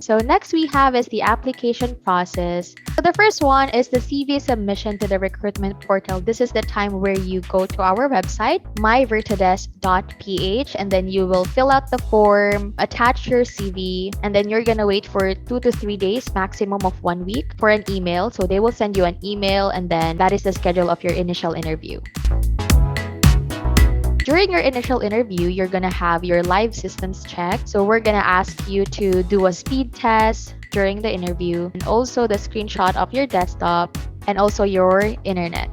So next we have is the application process. So the first one is the CV submission to the recruitment portal. This is the time where you go to our website, myvertades.ph, and then you will fill out the form, attach your CV, and then you're gonna wait for 2 to 3 days, maximum of 1 week, for an email. So they will send you an email, and then that is the schedule of your initial interview. During your initial interview, you're gonna have your live systems check. So we're gonna ask you to do a speed test during the interview, and also the screenshot of your desktop and also your internet.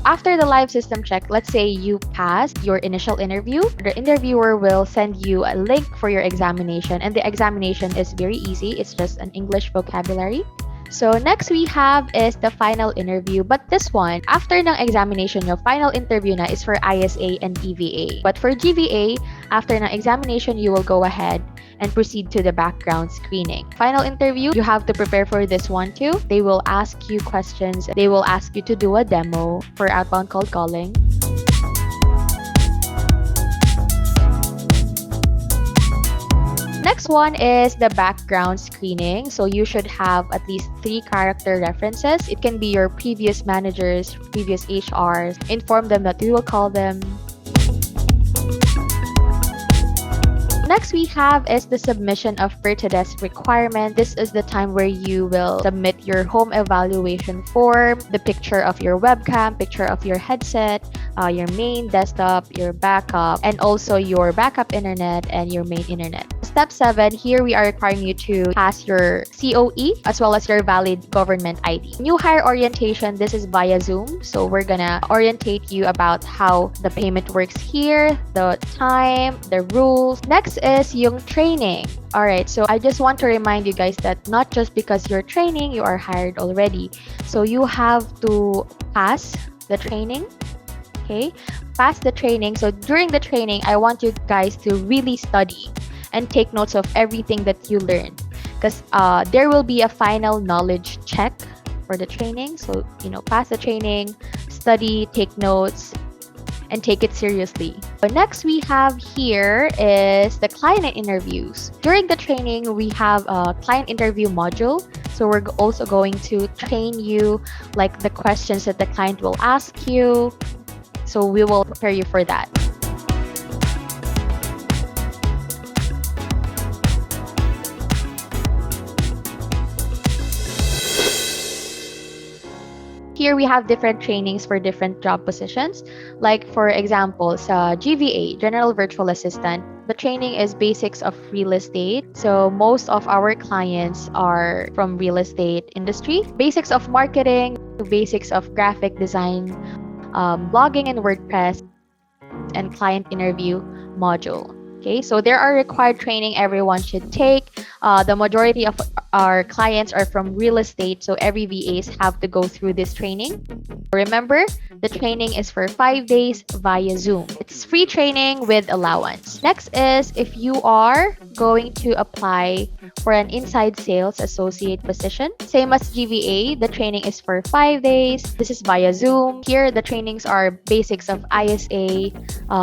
After the live system check, let's say you passed your initial interview, the interviewer will send you a link for your examination, and the examination is very easy. It's just an English vocabulary. So next we have is the final interview, but this one, after ng examination nyo, final interview na is for ISA and EVA. But for GVA, after ng examination, you will go ahead and proceed to the background screening. Final interview, you have to prepare for this one too. They will ask you questions. They will ask you to do a demo for outbound cold calling. Next one is the background screening. So you should have at least 3 character references. It can be your previous managers, previous HRs. Inform them that we will call them. Next we have is the submission of Vertades requirement. This is the time where you will submit your home evaluation form, the picture of your webcam, picture of your headset, your main desktop, your backup, and also your backup internet and your main internet. Step 7, here we are requiring you to pass your COE as well as your valid government ID. New hire orientation, this is via Zoom. So we're gonna orientate you about how the payment works here, the time, the rules. Next is yung training. Alright, so I just want to remind you guys that not just because you're training, you are hired already. So you have to pass the training. Okay, pass the training. So during the training, I want you guys to really study and take notes of everything that you learned, because there will be a final knowledge check for the training. So, pass the training, study, take notes, and take it seriously. But next we have here is the client interviews. During the training, we have a client interview module. So we're also going to train you, like the questions that the client will ask you. So we will prepare you for that. Here we have different trainings for different job positions. Like for example, sa GVA, General Virtual Assistant, the training is basics of real estate. So most of our clients are from real estate industry. Basics of marketing, basics of graphic design, blogging and WordPress, and client interview module. Okay, so there are required training everyone should take. The majority of our clients are from real estate, so every VAs have to go through this training. Remember, the training is for 5 days via Zoom. It's free training with allowance. Next is if you are going to apply for an inside sales associate position. Same as GVA, the training is for 5 days. This is via Zoom. Here, the trainings are basics of ISA,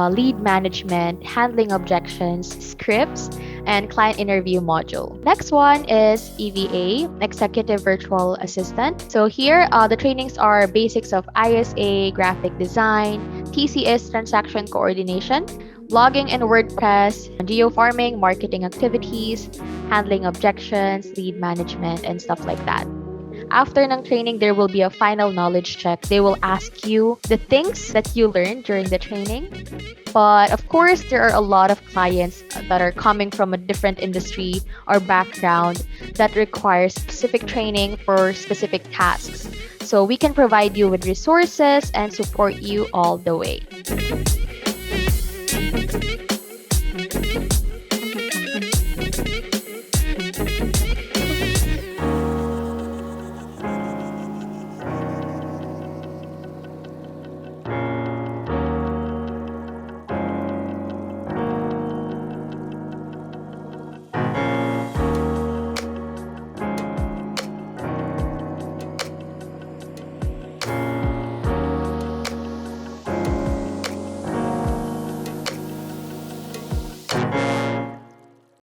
lead management, handling objections, scripts, and client interview module. Next one is EVA, Executive Virtual Assistant. So here, the trainings are basics of ISA, graphic design, TCS, transaction coordination, blogging and WordPress, geofarming, marketing activities, handling objections, lead management, and stuff like that. After ng training, there will be a final knowledge check. They will ask you the things that you learned during the training. But of course, there are a lot of clients that are coming from a different industry or background that requires specific training for specific tasks. So we can provide you with resources and support you all the way.